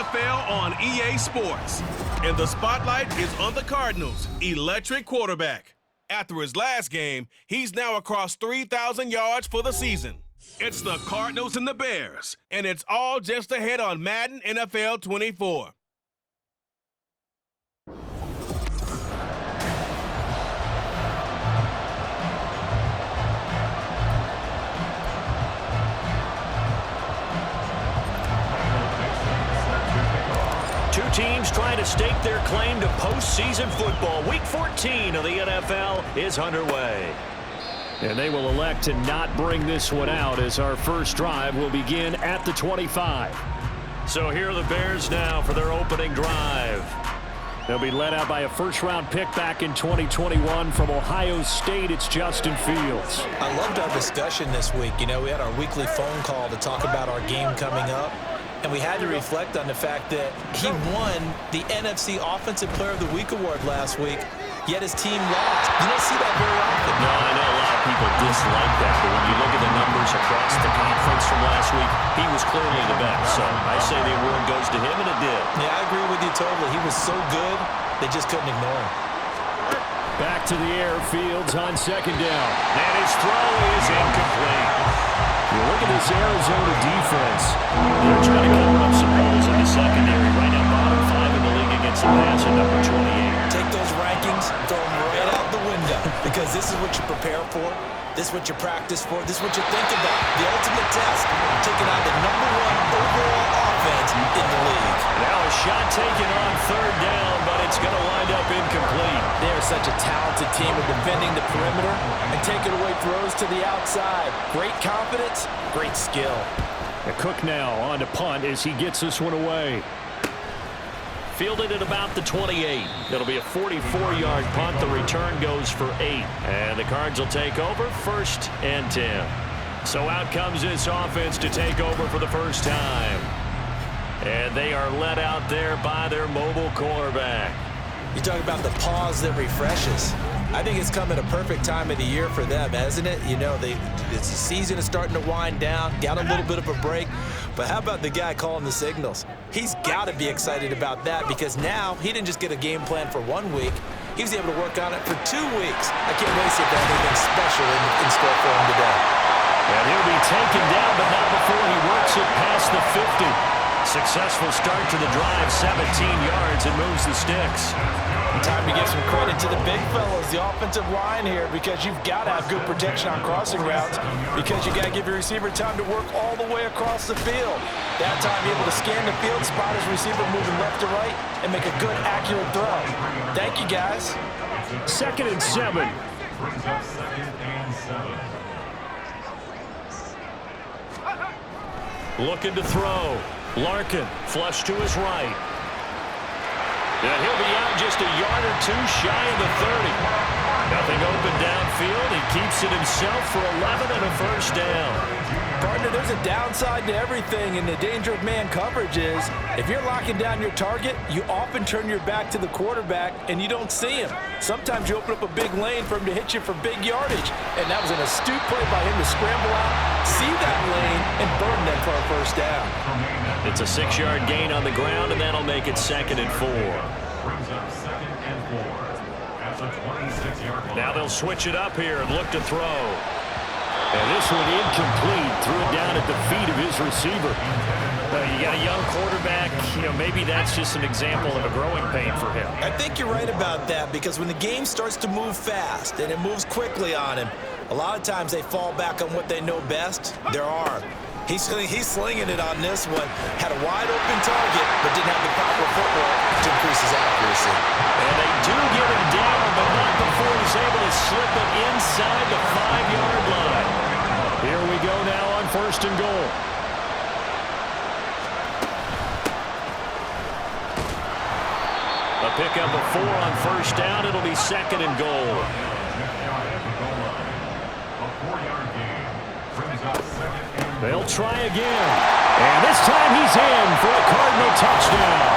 NFL on EA Sports. And the spotlight is on the Cardinals' electric quarterback. After his last game, he's now across 3,000 yards for the season. It's the Cardinals and the Bears, and it's all just ahead on Madden NFL 24. Two teams trying to stake their claim to postseason football. Week 14 of the NFL is underway. And they will elect to not bring this one out as our first drive will begin at the 25. So here are the Bears now for their opening drive. They'll be led out by a first-round pick back in 2021 from Ohio State. It's Justin Fields. I loved our discussion this week. You know, we had our weekly phone call to talk about our game coming up. And we had to reflect on the fact that he won the NFC Offensive Player of the Week award last week, yet his team lost. You don't see that very often. No, I know a lot of people dislike that, but when you look at the numbers across the conference from last week, he was clearly the best. So I say the award goes to him, and it did. Yeah, I agree with you totally. He was so good, they just couldn't ignore him. Back to the air, Fields on second down. And his throw is incomplete. You look at this Arizona defense. They're trying to cover up some holes in the secondary. Right now, bottom 5 in the league against the pass at number 28. Take those rankings, throw them right out the window, because this is what you prepare for. This is what you practice for. This is what you think about. The ultimate test, taking out the #1 overall offense in the league. Now a shot taken on third down, but it's going to wind up incomplete. They're such a talented team of defending the perimeter and taking away throws to the outside. Great confidence, great skill. And Cook now on to punt as he gets this one away. Fielded at about the 28. It'll be a 44-yard punt. The return goes for 8. And the Cards will take over 1st and 10. So out comes this offense to take over for the first time. And they are led out there by their mobile quarterback. You talk about the pause that refreshes. I think it's come at a perfect time of the year for them, hasn't it? You know, the season is starting to wind down, got a little bit of a break. But how about the guy calling the signals? He's got to be excited about that, because now he didn't just get a game plan for 1 week. He was able to work on it for 2 weeks. I can't wait to see if there's anything special in store for him today. And he'll be taken down, but not before he works it past the 50. Successful start to the drive, 17 yards, and moves the sticks. Time to give some credit to the big fellas, the offensive line here, because you've got to have good protection on crossing routes, because you got to give your receiver time to work all the way across the field. That time, be able to scan the field, spot his receiver moving left to right, and make a good, accurate throw. Thank you, guys. 2nd and 7. Looking to throw. Larkin, flush to his right. And he'll be out just a yard or 2 shy of the 30. Nothing open downfield. He keeps it himself for 11 and a first down. Partner, there's a downside to everything, and the danger of man coverage is if you're locking down your target, you often turn your back to the quarterback and you don't see him. Sometimes you open up a big lane for him to hit you for big yardage, and that was an astute play by him to scramble out, see that lane, and burn them for a first down. It's a 6-yard gain on the ground, and that'll make it 2nd and 4. Now they'll switch it up here and look to throw. And this one incomplete. Threw it down at the feet of his receiver. You got a young quarterback. You know, maybe that's just an example of a growing pain for him. I think you're right about that, because when the game starts to move fast and it moves quickly on him, a lot of times they fall back on what they know best, their arm. He's slinging it on this one. Had a wide-open target, but didn't have the proper footwork to increase his accuracy. And they do get him down, but not before he's able to slip it inside the 5-yard line. Here we go now on 1st and goal. A pickup of 4 on 1st down. It'll be 2nd and goal. They'll try again. And this time he's in for a Cardinal touchdown.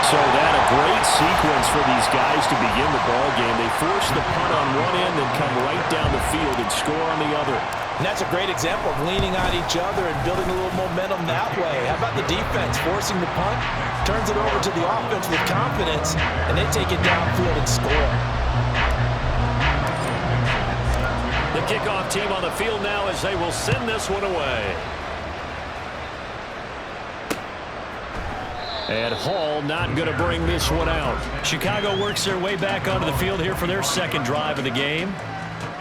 So that a great sequence for these guys to begin the ball game. They force the punt on one end and come right down the field and score on the other. And that's a great example of leaning on each other and building a little momentum that way. How about the defense forcing the punt, turns it over to the offense with confidence, and they take it downfield and score. The kickoff team on the field now as they will send this one away. And Hall not going to bring this one out. Chicago works their way back onto the field here for their second drive of the game.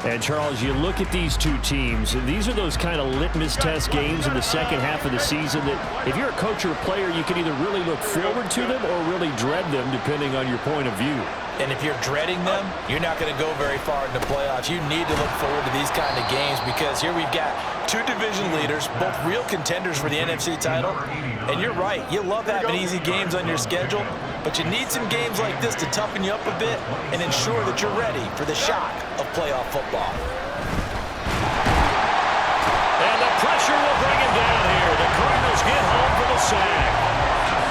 And, Charles, you look at these two teams, and these are those kind of litmus test games in the second half of the season that if you're a coach or a player, you can either really look forward to them or really dread them, depending on your point of view. And if you're dreading them, you're not going to go very far in the playoffs. You need to look forward to these kind of games because here we've got two division leaders, both real contenders for the NFC title. And you're right, you love having easy games on your schedule, but you need some games like this to toughen you up a bit and ensure that you're ready for the shock of playoff football. And the pressure will bring him down here. The Cardinals get home for the sack.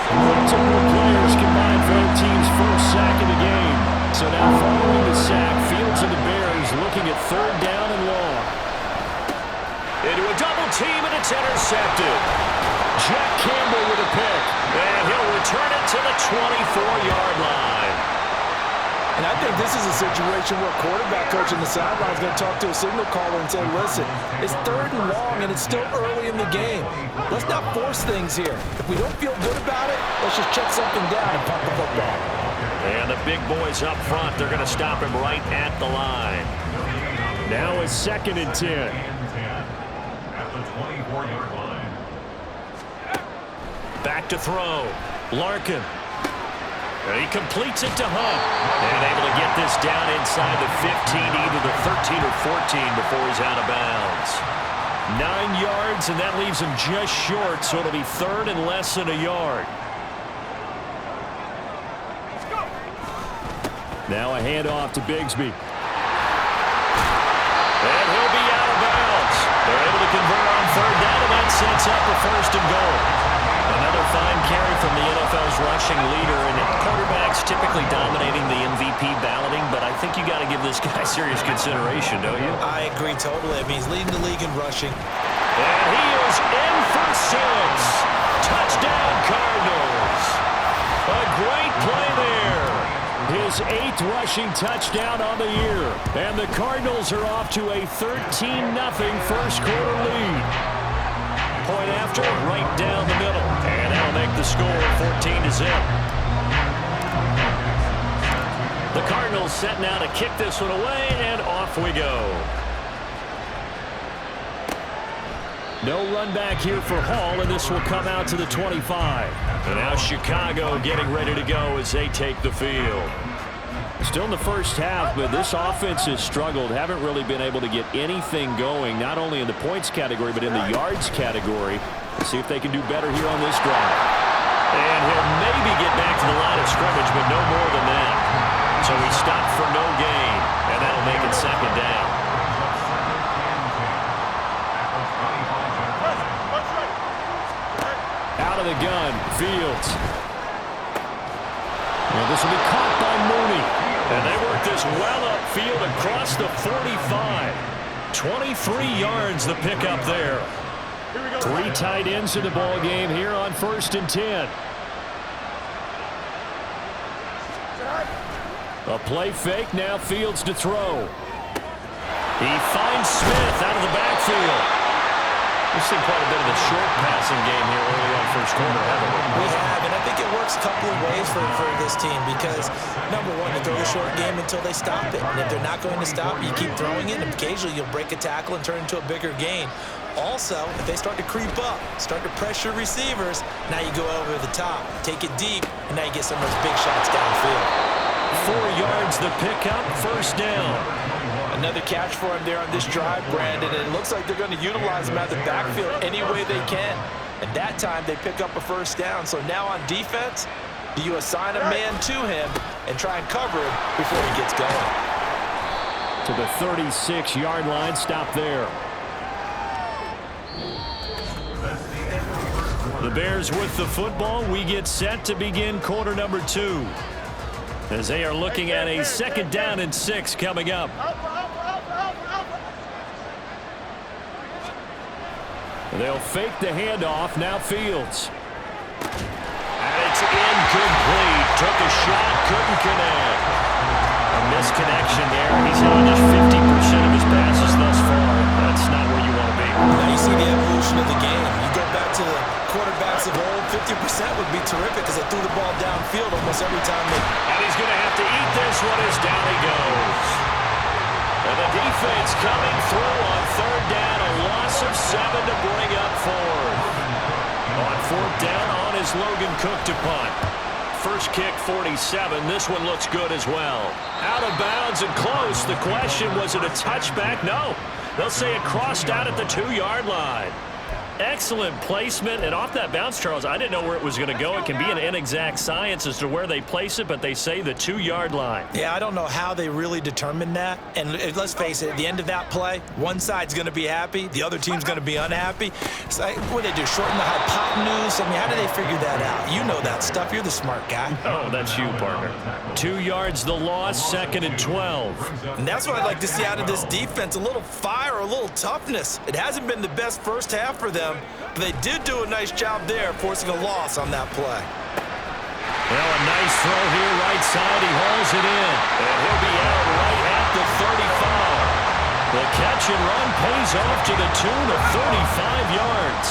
Multiple players combined for their team's first sack of the game. So now following the sack, Fields and the Bears looking at third down and long. Into a double team, and it's intercepted. Jack Campbell with a pick, and he'll return it to the 24-yard line. And I think this is a situation where quarterback coach on the sideline is going to talk to a signal caller and say, listen, it's third and long and it's still early in the game. Let's not force things here. If we don't feel good about it, let's just check something down and punt the football. And the big boys up front, they're going to stop him right at the line. Now it's 2nd and 10. At the 24-yard line. Back to throw. Larkin. And he completes it to Hunt. And able to get this down inside the 15, either the 13 or 14 before he's out of bounds. 9 yards, and that leaves him just short, so it'll be third and less than a yard. Now a handoff to Bigsby. And he'll be out of bounds. They're able to convert on third down, and that sets up a 1st and goal. Another fine carry from the NFL's rushing leader, and quarterbacks typically dominating the MVP balloting, but I think you got to give this guy serious consideration, don't you? I agree totally. I mean, he's leading the league in rushing. And he is in for 6. Touchdown, Cardinals. A great play there. His 8th rushing touchdown on the year. And the Cardinals are off to a 13-0 first quarter lead. Point after, right down the middle. And that'll make the score 14-0. The Cardinals set now to kick this one away, and off we go. No run back here for Hall, and this will come out to the 25. And now Chicago getting ready to go as they take the field. Still in the first half, but this offense has struggled. Haven't really been able to get anything going, not only in the points category, but in the yards category. See if they can do better here on this drive. And he'll maybe get back to the line of scrimmage, but no more than that. So he stopped for no gain, and that'll make it 2nd down. Out of the gun, Fields. And this will be caught by Mooney. And they work this well upfield across the 45. 23 yards the pickup there. 3 tight ends in the ball game here on 1st and 10. A play fake, now Fields to throw. He finds Smith out of the backfield. We've seen quite a bit of a short passing game here early on first quarter, haven't we? We have, and I think it works a couple of ways for this team because, number one, you throw the short game until they stop it. And if they're not going to stop, you keep throwing it, and occasionally you'll break a tackle and turn into a bigger gain. Also, if they start to creep up, start to pressure receivers, now you go over the top, take it deep, and now you get some of those big shots downfield. 4 yards the pickup, 1st down. Another catch for him there on this drive, Brandon, and it looks like they're going to utilize him out of the backfield any way they can. And that time they pick up a 1st down. So now on defense, do you assign a man to him and try and cover him before he gets going? To the 36-yard line, stop there. The Bears with the football. We get set to begin quarter number 2. As they are looking at a 2nd down and 6 coming up. They'll fake the handoff. Now Fields. And it's incomplete. Took a shot, couldn't connect. A misconnection there. He's hitting just 50% of his passes thus far. That's not where you want to be. Now you see the evolution of the game. You go back to the quarterbacks of old, 50% would be terrific because they threw the ball downfield almost every time they... And he's going to have to eat this one as down he goes. And the defense coming through on third down. A loss of 7 to bring up fourth. On fourth down on is Logan Cook to punt. First kick, 47. This one looks good as well. Out of bounds and close. The question, was it a touchback? No. They'll say it crossed out at the 2-yard line. Excellent placement, and off that bounce, Charles, I didn't know where it was going to go. It can be an inexact science as to where they place it, but they say the 2-yard line. Yeah, I don't know how they really determined that. And let's face it, at the end of that play, one side's going to be happy, the other team's going to be unhappy. It's like, what do they do, shorten the hypotenuse? I mean, how do they figure that out? You know that stuff. You're the smart guy. Oh, that's you, partner. 2 yards the loss, 2nd and 12. And that's what I'd like to see out of this defense, a little fire, a little toughness. It hasn't been the best first half for them. But they did do a nice job there, forcing a loss on that play. Well, a nice throw here, right side. He hauls it in. And he'll be out right at the 35. The catch and run pays off to the tune of 35 yards.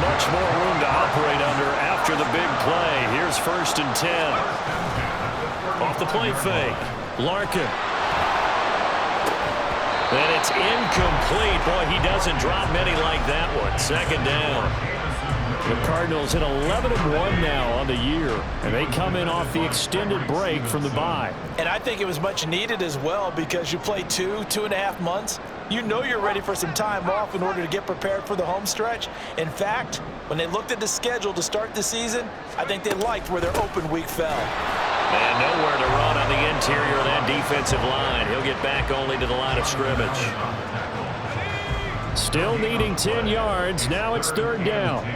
Much more room to operate under after the big play. Here's 1st and 10. Off the play fake. Larkin. And it's incomplete. Boy, he doesn't drop many like that one. 2nd down. The Cardinals hit 11-1 now on the year, and they come in off the extended break from the bye. And I think it was much needed as well because you play 2.5 months. You know you're ready for some time off in order to get prepared for the home stretch. In fact, when they looked at the schedule to start the season, I think they liked where their open week fell. And nowhere to run on the interior of that defensive line. He'll get back only to the line of scrimmage. Still needing 10 yards. Now it's 3rd down.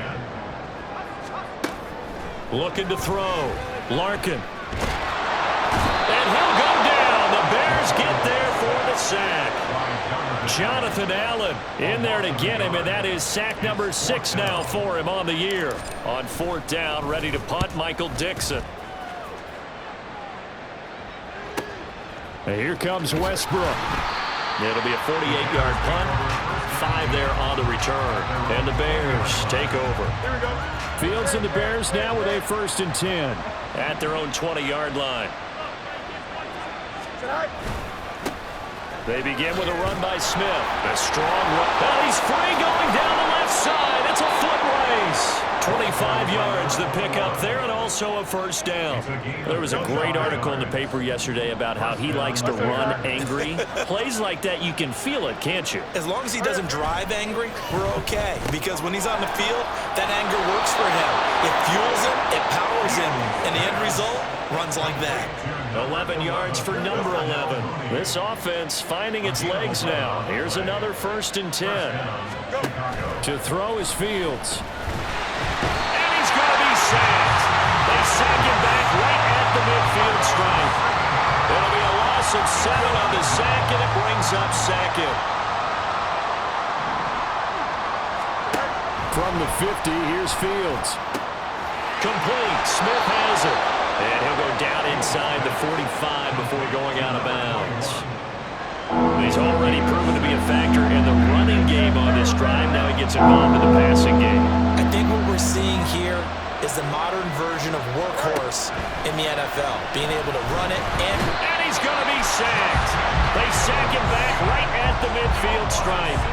Looking to throw. Larkin. And he'll go down. The Bears get there for the sack. Jonathan Allen in there to get him, and that is sack number 6 now for him on the year. On 4th down, ready to punt, Michael Dixon. And here comes Westbrook. It'll be a 48-yard punt. 5 there on the return. And the Bears take over. Fields and the Bears now with a 1st and 10 at their own 20-yard line. They begin with a run by Smith. A strong run. Oh, he's free going down the left side. It's a foot race. 25 yards the pickup there, and also a 1st down. There was a great article in the paper yesterday about how he likes to run angry. Plays like that, you can feel it, can't you? As long as he doesn't drive angry, we're okay. Because when he's on the field, that anger works for him. It fuels him, it powers him, and the end result runs like that. 11 yards for number 11. This offense finding its legs now. Here's another 1st and 10. To throw is Fields. And he's going to be sacked. They sack him back right at the midfield stripe. It'll be a loss of 7 on the sack, and it brings up 2nd. From the 50, here's Fields. Complete. Smith has it. And he'll go down inside the 45 before going out of bounds. He's already proven to be a factor in the running game on this drive. Now he gets involved in the passing game. I think what we're seeing here is the modern version of workhorse in the NFL. Being able to run it and he's going to be sacked. They sack him back right at the midfield stripe.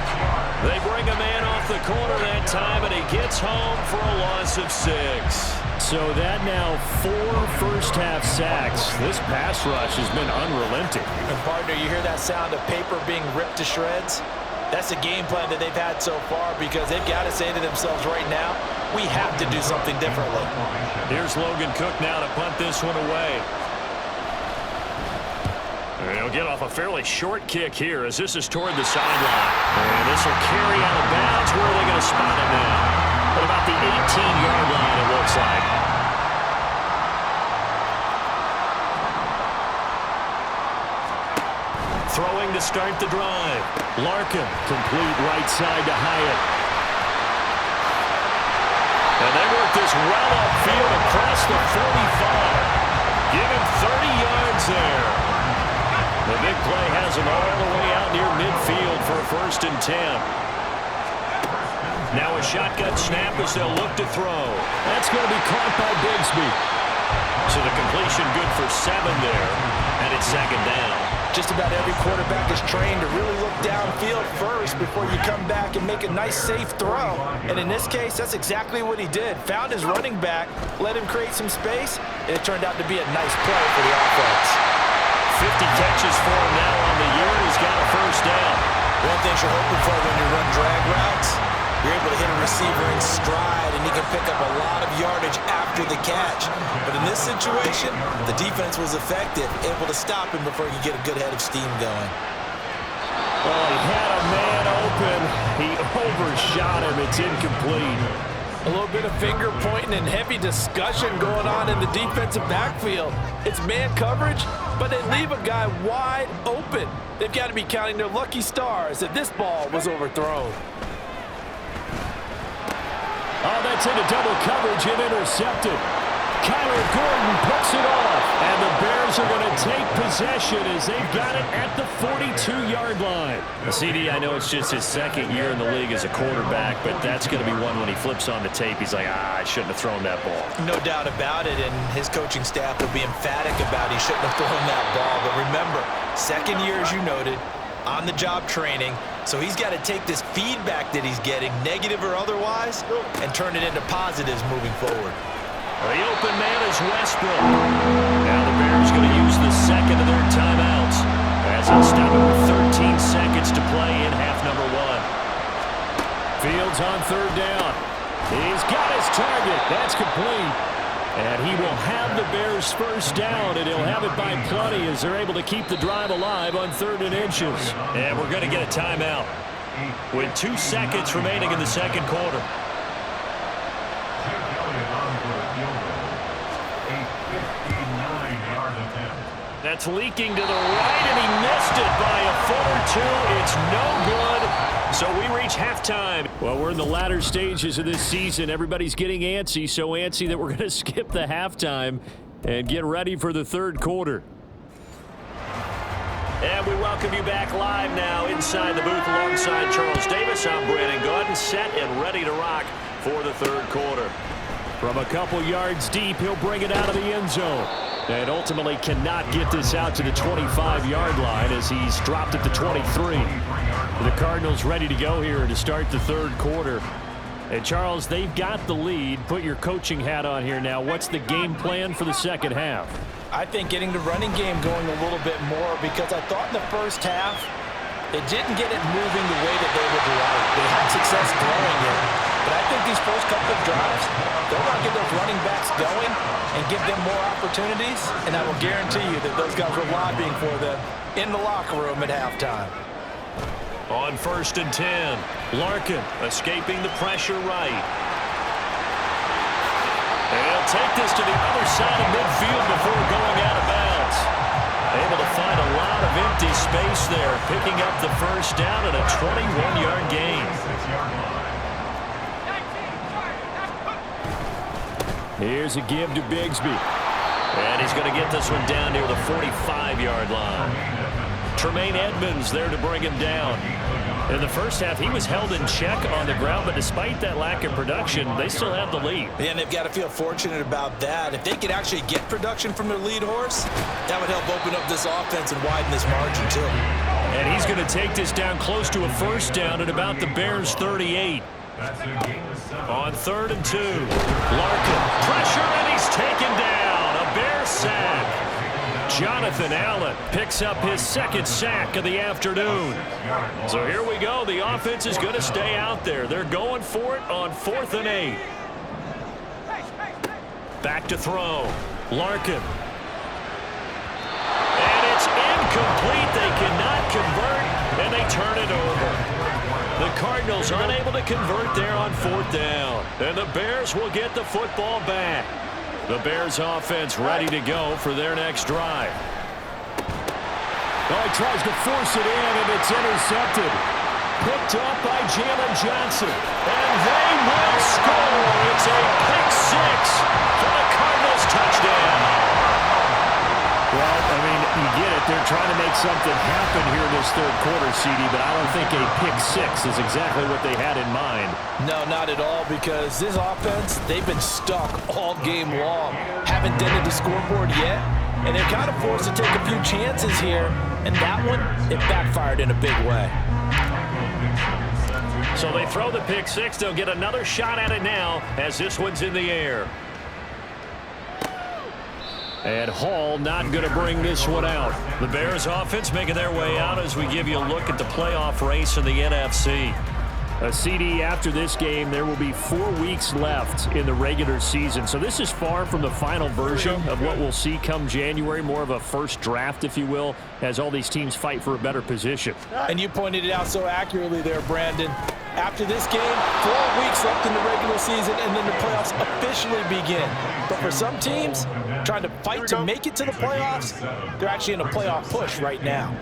They bring a man off the corner that time, and he gets home for a loss of 6. So that now 4 first-half sacks. This pass rush has been unrelenting. And partner, you hear that sound of paper being ripped to shreds? That's the game plan that they've had so far because they've got to say to themselves right now, we have to do something differently. Here's Logan Cook now to punt this one away. And he'll get off a fairly short kick here as this is toward the sideline. And this will carry out of bounds. Where are they going to spot him now? At about the 18-yard line, it looks like. Throwing to start the drive. Larkin, complete right side to Hyatt. this well upfield across the 45. Give him 30 yards there. The big play has him all the way out near midfield for a 1st and 10. Now a shotgun snap as they'll look to throw. That's going to be caught by Bigsby. So the completion good for 7 there, and it's 2nd down. Just about every quarterback is trained to really look downfield first before you come back and make a nice, safe throw. And in this case, that's exactly what he did. Found his running back, let him create some space, and it turned out to be a nice play for the offense. 50 catches for him now on the year. He's got a 1st down. One thing you're hoping for when you run drag routes, you're able to hit a receiver in stride, and he can pick up a lot of yardage after the catch. But in this situation, the defense was effective, able to stop him before he could get a good head of steam going. Well, he had a man open. He overshot him. It's incomplete. A little bit of finger pointing and heavy discussion going on in the defensive backfield. It's man coverage, but they leave a guy wide open. They've got to be counting their lucky stars that this ball was overthrown. Oh, that's into double coverage and intercepted. Kyler Gordon picks it off, and the Bears are going to take possession as they've got it at the 42-yard line. CD, I know it's just his 2nd year in the league as a quarterback, but that's going to be one when he flips on the tape. He's like, I shouldn't have thrown that ball. No doubt about it, and his coaching staff will be emphatic about he shouldn't have thrown that ball. But remember, 2nd year, as you noted, on-the-job training, so he's got to take this feedback that he's getting, negative or otherwise, and turn it into positives moving forward. The open man is Westbrook. Now the Bears going to use the 2nd of their timeouts as they'll stop it with 13 seconds to play in half number 1. Fields on 3rd down. He's got his target. That's complete. And he will have the Bears' 1st down, and he'll have it by plenty as they're able to keep the drive alive on 3rd and inches. And we're going to get a timeout with 2 seconds remaining in the 2nd quarter. That's leaking to the right, and he missed it by a foot or 2. It's no good. So we reach halftime. Well, we're in the latter stages of this season. Everybody's getting antsy, so antsy that we're going to skip the halftime and get ready for the 3rd quarter. And we welcome you back live now inside the booth alongside Charles Davis. I'm Brandon Gaudin, set and ready to rock for the 3rd quarter. From a couple yards deep, he'll bring it out of the end zone. And ultimately cannot get this out to the 25-yard line as he's dropped at the 23. The Cardinals ready to go here to start the 3rd quarter. And Charles, they've got the lead. Put your coaching hat on here now. What's the game plan for the 2nd half? I think getting the running game going a little bit more, because I thought in the 1st half they didn't get it moving the way that they would like. They had success throwing it, but I think these first couple of drives, they're going to get those running backs going and give them more opportunities, and I will guarantee you that those guys were lobbying for them in the locker room at halftime. On 1st and 10, Larkin escaping the pressure right. And he'll take this to the other side of midfield before going out of bounds. Able to find a lot of empty space there, picking up the 1st down and a 21-yard gain. Here's a give to Bigsby. And he's going to get this one down near the 45-yard line. Tremaine Edmonds there to bring him down. In the 1st half, he was held in check on the ground, but despite that lack of production, they still have the lead. And they've got to feel fortunate about that. If they could actually get production from their lead horse, that would help open up this offense and widen this margin too. And he's going to take this down close to a 1st down at about the Bears' 38. On 3rd and 2, Larkin, pressure, and he's taken down. A Bears sack. Jonathan Allen picks up his 2nd sack of the afternoon. So here we go. The offense is going to stay out there. They're going for it on 4th and 8. Back to throw. Larkin. And it's incomplete. They cannot convert, and they turn it over. The Cardinals unable to convert there on 4th down. And the Bears will get the football back. The Bears offense ready to go for their next drive. Oh, he tries to force it in, and it's intercepted. picked off by Jalen Johnson. And they will score. It's a pick six for the Cardinals touchdown. Well, I mean, you get it. They're trying to make something happen here in this third quarter, CD, but I don't think a pick six is exactly what they had in mind. No, not at all, because this offense, they've been stuck all game long. Haven't dented the scoreboard yet, and they're kind of forced to take a few chances here, and that one, it backfired in a big way. So they throw the pick six. They'll get another shot at it now as this one's in the air. And Hall not going to bring this one out. The Bears offense making their way out as we give you a look at the playoff race in the NFC. A CD after this game, there will be 4 weeks left in the regular season. So this is far from the final version of what we'll see come January, more of a first draft, if you will, as all these teams fight for a better position. And you pointed it out so accurately there, Brandon. After this game, 4 weeks left in the regular season, and then the playoffs officially begin. But for some teams, trying to fight to make it to the playoffs, they're actually in a playoff push right now.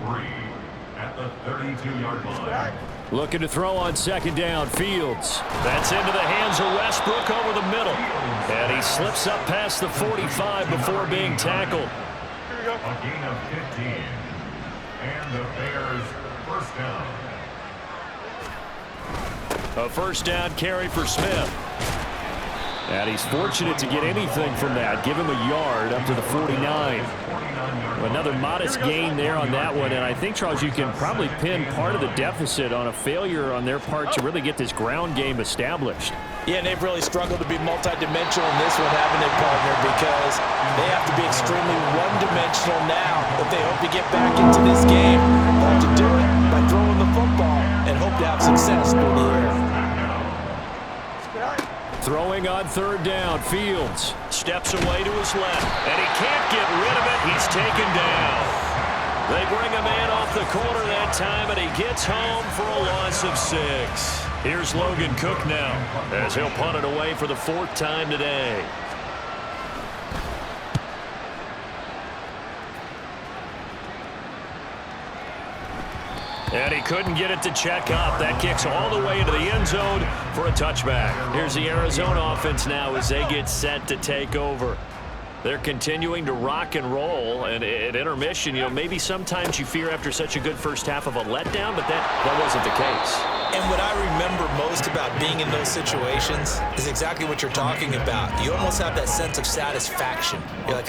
At the 32-yard line. Looking to throw on second down. Fields. That's into the hands of Westbrook over the middle. And he slips up past the 45 before being tackled. A gain of 15. And the Bears first down. A first down carry for Smith. And he's fortunate to get anything from that. Give him a yard up to the 49. Another modest gain there on that one. And I think, Charles, you can probably pin part of the deficit on a failure on their part to really get this ground game established. Yeah, and they've really struggled to be multidimensional in this one, haven't they, partner? Because they have to be extremely one-dimensional now if they hope to get back into this game. They'll have to do it by throwing the football and hope to have success through the air. Throwing on third down. Fields steps away to his left, and he can't get rid of it. He's taken down. They bring a man off the corner that time, and he gets home for a loss of 6. Here's Logan Cook now as he'll punt it away for the 4th time today. And he couldn't get it to check up. That kicks all the way into the end zone for a touchback. Here's the Arizona offense now as they get set to take over. They're continuing to rock and roll, and at intermission, you know, maybe sometimes you fear after such a good first half of a letdown, but that wasn't the case. And what I remember most about being in those situations is exactly what you're talking about. You almost have that sense of satisfaction. You're like,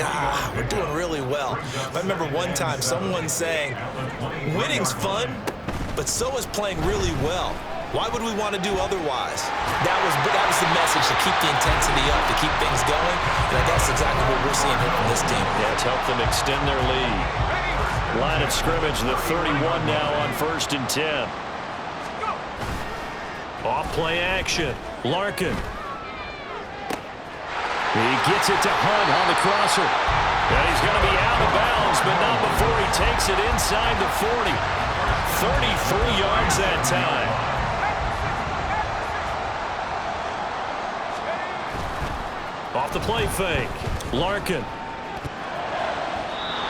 we're doing really well. I remember one time someone saying, winning's fun, but so is playing really well. Why would we want to do otherwise? That was the message, to keep the intensity up, to keep things going. And that's exactly what we're seeing here from this team. Yeah, it's helped them extend their lead. Line of scrimmage, the 31 now on 1st and 10. Off play action. Larkin. He gets it to Hunt on the crosser. And he's going to be out of bounds, but not before he takes it inside the 40. 33 yards that time. Off the play fake. Larkin.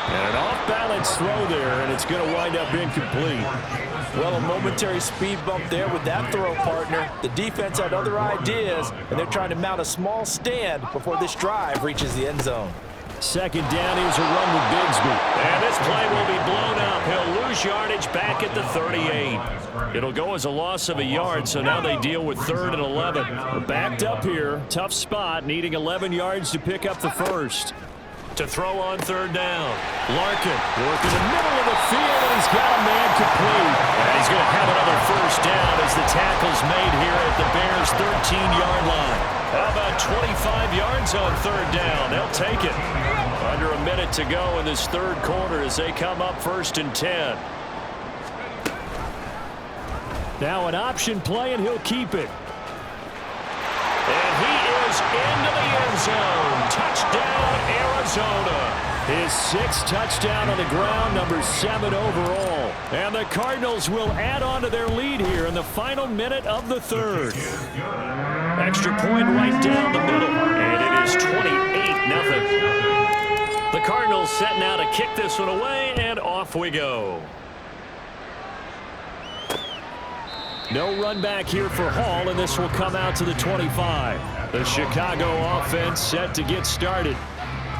And an off-balance throw there, and it's going to wind up incomplete. Well, a momentary speed bump there with that throw, partner. The defense had other ideas, and they're trying to mount a small stand before this drive reaches the end zone. Second down, here's a run with Bigsby. And this play will be blown up. He'll lose yardage back at the 38. It'll go as a loss of a yard, so now they deal with 3rd and 11. We're backed up here. Tough spot, needing 11 yards to pick up the first. To throw on 3rd down. Larkin working the middle of the field, and he's got a man complete. And he's going to have another first down as the tackle's made here at the Bears' 13-yard line. How about 25 yards on 3rd down? They'll take it. Under a minute to go in this 3rd quarter as they come up 1st and 10. Now an option play, and he'll keep it. And he is into the end zone. Touchdown, Arizona. His 6th touchdown on the ground, number 7 overall. And the Cardinals will add on to their lead here in the final minute of the 3rd. Extra point right down the middle. And it is 28-0. The Cardinals set now to kick this one away, and off we go. No run back here for Hall, and this will come out to the 25. The Chicago offense set to get started.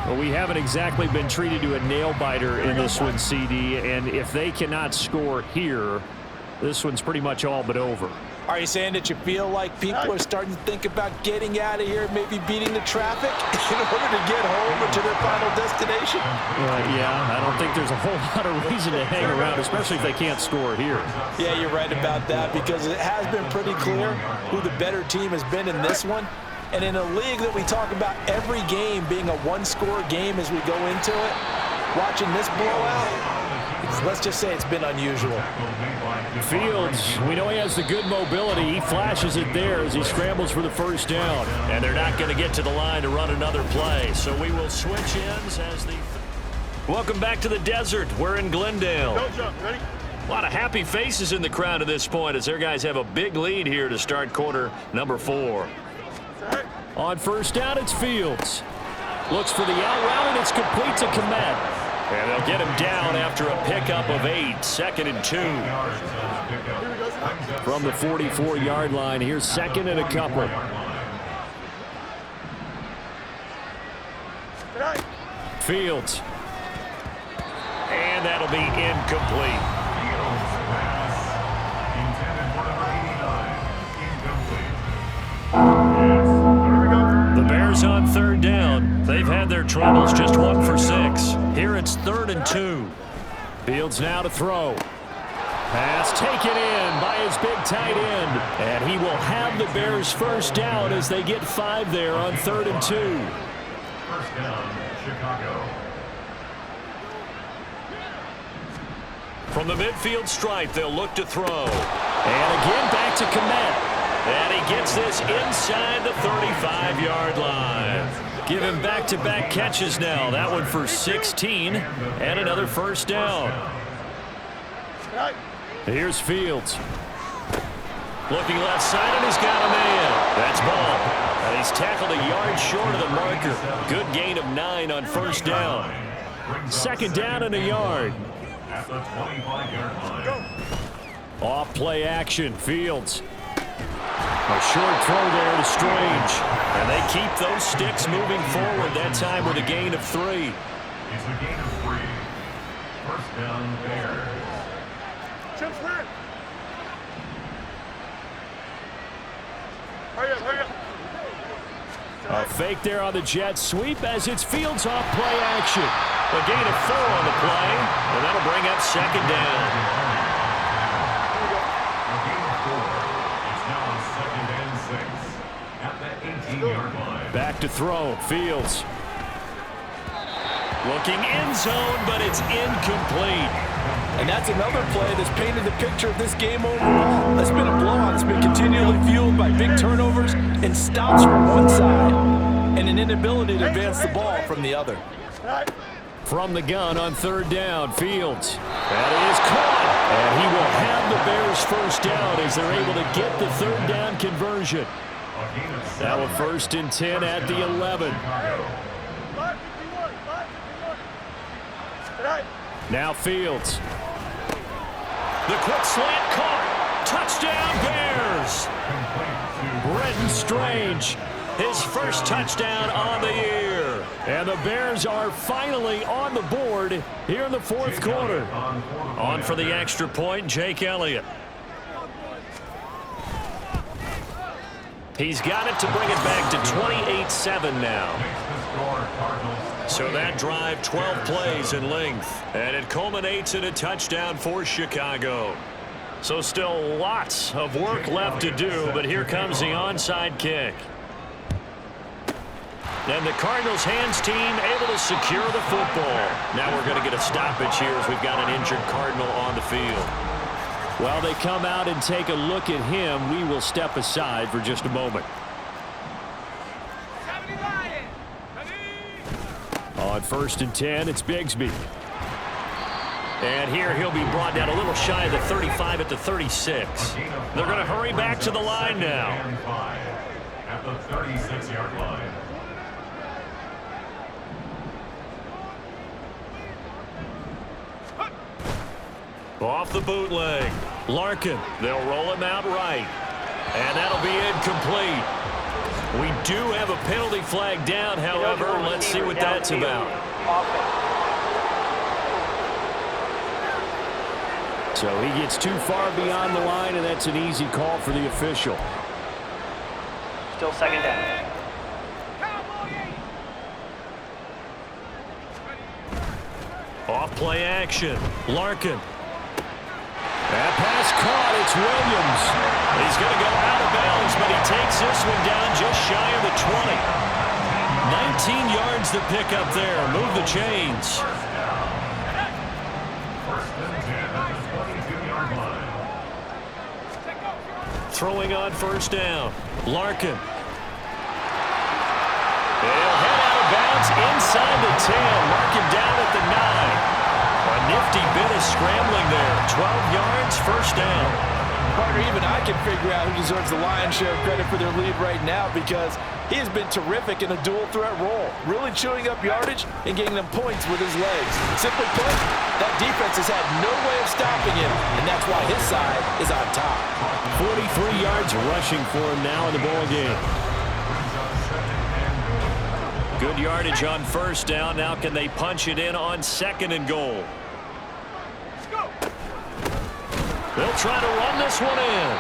Well, we haven't exactly been treated to a nail-biter in this one, CD, and if they cannot score here, this one's pretty much all but over. Are you saying that you feel like people are starting to think about getting out of here, maybe beating the traffic in order to get home or to their final destination? Yeah, I don't think there's a whole lot of reason to hang around, especially if they can't score here. Yeah, you're right about that, because it has been pretty clear who the better team has been in this one. And in a league that we talk about every game being a one-score game as we go into it, watching this blowout, let's just say it's been unusual. Fields, we know he has the good mobility. He flashes it there as he scrambles for the first down. And they're not going to get to the line to run another play. So we will switch ends as the... Welcome back to the desert. We're in Glendale. A lot of happy faces in the crowd at this point as their guys have a big lead here to start quarter number 4. On first down, it's Fields. Looks for the out route, and it's complete to Kmet. And they'll get him down after a pickup of 8, 2nd and 2. From the 44-yard line, here's 2nd and a couple. Fields. And that'll be incomplete. The Bears on third down. They've had their troubles, just 1 for 6. Here it's 3rd and 2. Fields now to throw. Pass taken in by his big tight end. And he will have the Bears first down as they get 5 there on 3rd and 2. First down, Chicago. From the midfield stripe, they'll look to throw. And again back to Kmet. And he gets this inside the 35-yard line. Give him back-to-back catches now. That one for 16 and another first down. Here's Fields. Looking left side, and he's got a man. That's Ball. And he's tackled a yard short of the marker. Good gain of 9 on first down. 2nd down and a yard. At the 25-yard line. Off play action. Fields. A short throw there to Strange. And they keep those sticks moving forward, that time with a gain of 3. It's a gain of 3. First down, Bears. A fake there on the jet sweep as it's Fields off play action. A gain of 4 on the play, and that'll bring up 2nd down. Back to throw, Fields. Looking end zone, but it's incomplete. And that's another play that's painted the picture of this game overall. It's been a blowout. It's been continually fueled by big turnovers and stops from one side and an inability to advance the ball from the other. From the gun on 3rd down, Fields. That is caught. And he will have the Bears first down as they're able to get the 3rd down conversion. Now a 1st and 10 at the 11. Now Fields. The quick slant caught. Touchdown Bears. Brenton Strange. His first touchdown on the year. And the Bears are finally on the board here in the 4th quarter. On for the extra point, Jake Elliott. He's got it to bring it back to 28-7 now. So that drive, 12 plays in length. And it culminates in a touchdown for Chicago. So still lots of work left to do, but here comes the onside kick. And the Cardinals hands team able to secure the football. Now we're going to get a stoppage here as we've got an injured Cardinal on the field. While they come out and take a look at him, we will step aside for just a moment. On 1st and 10, it's Bigsby. And here he'll be brought down a little shy of the 35 at the 36. They're going to hurry back to the line now. At the 36-yard line. Off the bootleg. Larkin, they'll roll him out right. And that'll be incomplete. We do have a penalty flag down, however. Let's see what that's about. So he gets too far beyond the line, and that's an easy call for the official. Still second down. Off play action. Larkin. That pass caught. It's Williams. He's going to go out of bounds, but he takes this one down just shy of the 20. 19 yards to pick up there. Move the chains. Throwing on first down. Larkin. They'll head out of bounds inside the 10. Mark him down at the 9. A nifty bit of scrambling there. 12 yards, first down. Partner, even I can figure out who deserves the lion's share of credit for their lead right now, because he has been terrific in a dual threat role, really chewing up yardage and getting them points with his legs. Simply put, that defense has had no way of stopping him, and that's why his side is on top. 43 yards rushing for him now in the ball game. Good yardage on first down. Now can they punch it in on second and goal? They'll try to run this one in.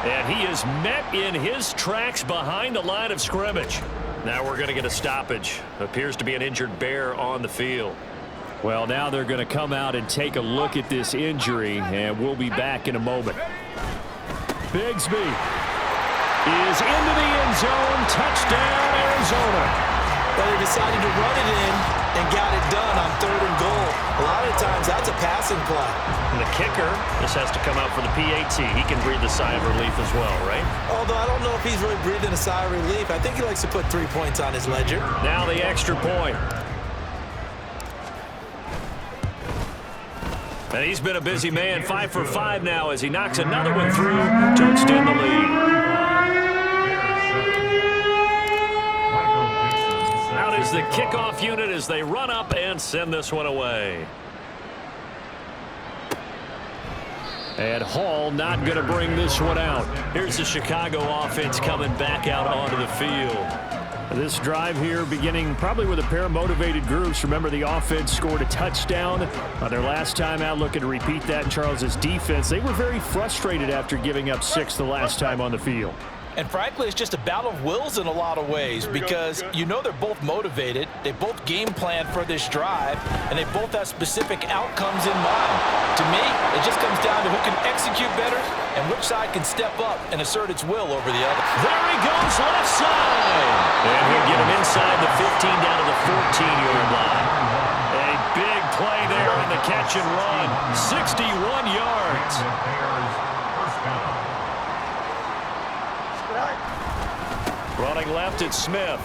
And he is met in his tracks behind the line of scrimmage. Now we're going to get a stoppage. Appears to be an injured Bear on the field. Well, now they're going to come out and take a look at this injury, and we'll be back in a moment. Bigsby is into the end zone. Touchdown, Arizona. But they decided to run it in and got it done on third and goal. A lot of times that's a passing play. And the kicker, this has to come out for the PAT. He can breathe a sigh of relief as well, right? Although I don't know if he's really breathing a sigh of relief. I think he likes to put 3 points on his ledger. Now the extra point. And he's been a busy man, 5 for 5 now as he knocks another one through to extend the lead. Out is the kickoff unit as they run up and send this one away. And Hall not going to bring this one out. Here's the Chicago offense coming back out onto the field. This drive here beginning probably with a pair of motivated groups. Remember, the offense scored a touchdown on their last time out. Looking to repeat that in Charles's defense. They were very frustrated after giving up 6 the last time on the field. And frankly, it's just a battle of wills in a lot of ways, because you know they're both motivated, they both game plan for this drive, and they both have specific outcomes in mind. To me, it just comes down to who can execute better and which side can step up and assert its will over the other. There he goes, left side. And he'll get him inside the 15 down to the 14-yard line. A big play there on the catch and run. 61 yards. Running left, it's Smith.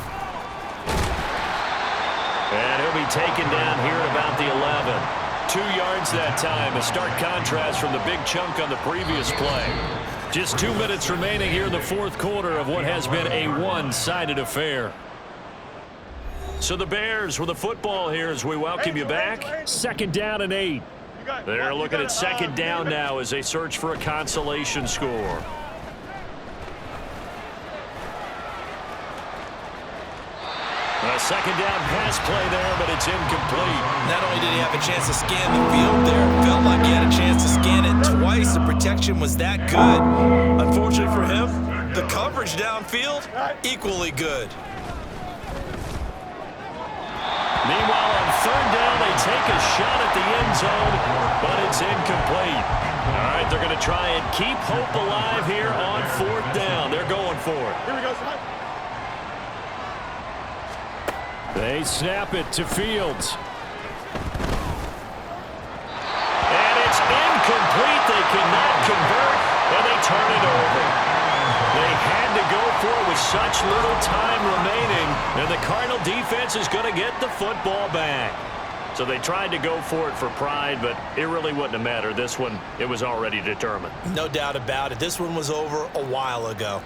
And he'll be taken down here at about the 11. 2 yards that time. A stark contrast from the big chunk on the previous play. Just 2 minutes remaining here in the fourth quarter of what has been a one-sided affair. So the Bears with the football here as we welcome you back. 2nd down and 8. They're looking at 2nd down now as they search for a consolation score. A 2nd down pass play there, but it's incomplete. Not only did he have a chance to scan the field there, felt like he had a chance to scan it twice. The protection was that good. Unfortunately for him, the coverage downfield, equally good. Meanwhile, on 3rd down, they take a shot at the end zone, but it's incomplete. All right, they're going to try and keep hope alive here on 4th down. They're going for it. Here we go. They snap it to Fields. And it's incomplete. They cannot convert, and they turn it over. They had to go for it with such little time remaining, and the Cardinal defense is going to get the football back. So they tried to go for it for pride, but it really wouldn't have mattered. This one, it was already determined. No doubt about it. This one was over a while ago.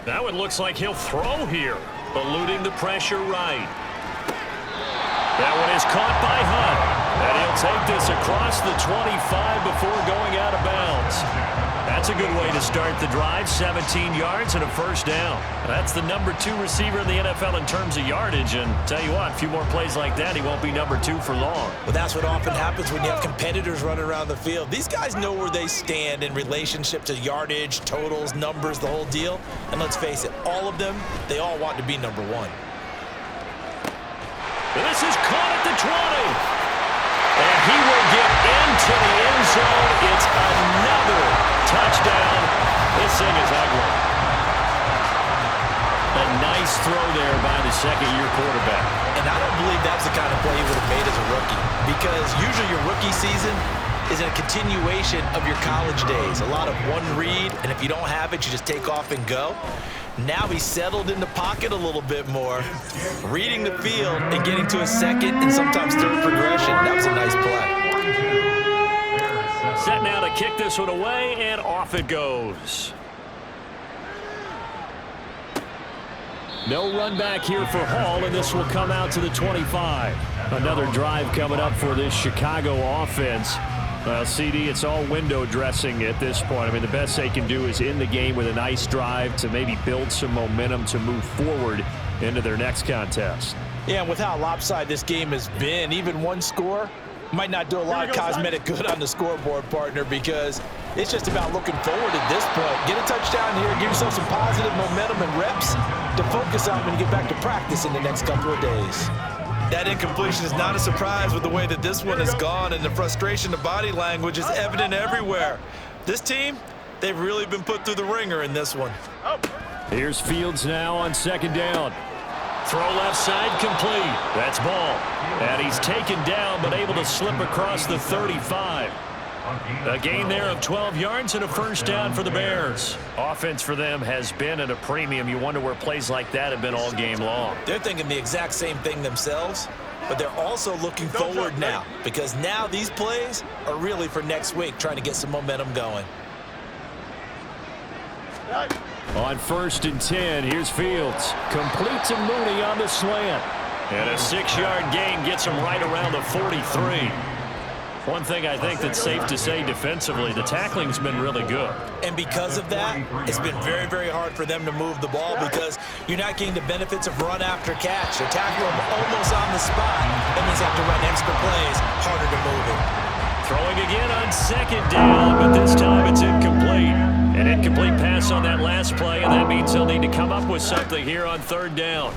That one looks like he'll throw here, eluding the pressure right. That one is caught by Hunt. And he'll take this across the 25 before going out of bounds. That's a good way to start the drive. 17 yards and a first down. That's the number 2 receiver in the NFL in terms of yardage. And tell you what, a few more plays like that, he won't be number 2 for long. Well, that's what often happens when you have competitors running around the field. These guys know where they stand in relationship to yardage, totals, numbers, the whole deal. And let's face it, all of them, they all want to be number 1. This is caught at the 20. And he will get into the end zone. It's another touchdown. This thing is ugly. A nice throw there by the second-year quarterback. And I don't believe that's the kind of play he would have made as a rookie, because usually your rookie season is a continuation of your college days. A lot of one read, and if you don't have it, you just take off and go. Now he's settled in the pocket a little bit more, reading the field and getting to a second and sometimes third progression. That was a nice play. Set now to kick this one away, and off it goes. No run back here for Hall, and this will come out to the 25. Another drive coming up for this Chicago offense. Well, CD, it's all window dressing at this point. I mean, the best they can do is in the game with a nice drive to maybe build some momentum to move forward into their next contest. Yeah, and with how lopsided this game has been, even one score might not do a lot of cosmetic good on the scoreboard, partner, because it's just about looking forward at this point. Get a touchdown here, give yourself some positive momentum and reps to focus on when you get back to practice in the next couple of days. That incompletion is not a surprise with the way that this one has gone, and the frustration, the body language is evident everywhere. This team, they've really been put through the ringer in this one. Here's Fields now on second down. Throw left side complete. That's Ball. And he's taken down but able to slip across the 35. A gain there of 12 yards and a first down for the Bears. Offense for them has been at a premium. You wonder where plays like that have been all game long. They're thinking the exact same thing themselves, but they're also looking forward now, because now these plays are really for next week, trying to get some momentum going. On 1st and 10, here's Fields. Complete to Mooney on the slant. And a 6-yard gain gets him right around the 43. One thing I think that's safe to say defensively, the tackling's been really good. And because of that, it's been very, very hard for them to move the ball, because you're not getting the benefits of run after catch. They tackle them almost on the spot. That means they have to run extra plays, harder to move it. Throwing again on second down, but this time it's incomplete. An incomplete pass on that last play, and that means they'll need to come up with something here on 3rd down.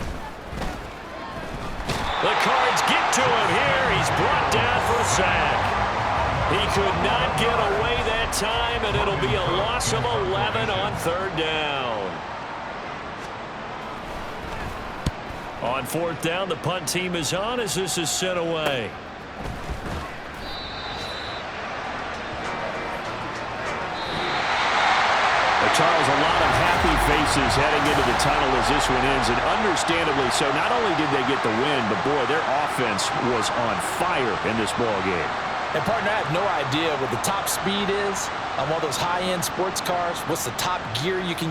The Cards get to him here. He's brought down for a sack. He could not get away that time, and it'll be a loss of 11 on 3rd down. On 4th down, the punt team is on as this is sent away. Charles, a lot of happy faces heading into the tunnel as this one ends, and understandably so. Not only did they get the win, but boy, their offense was on fire in this ball game. And partner, I have no idea what the top speed is on one of those high-end sports cars. What's the top gear you can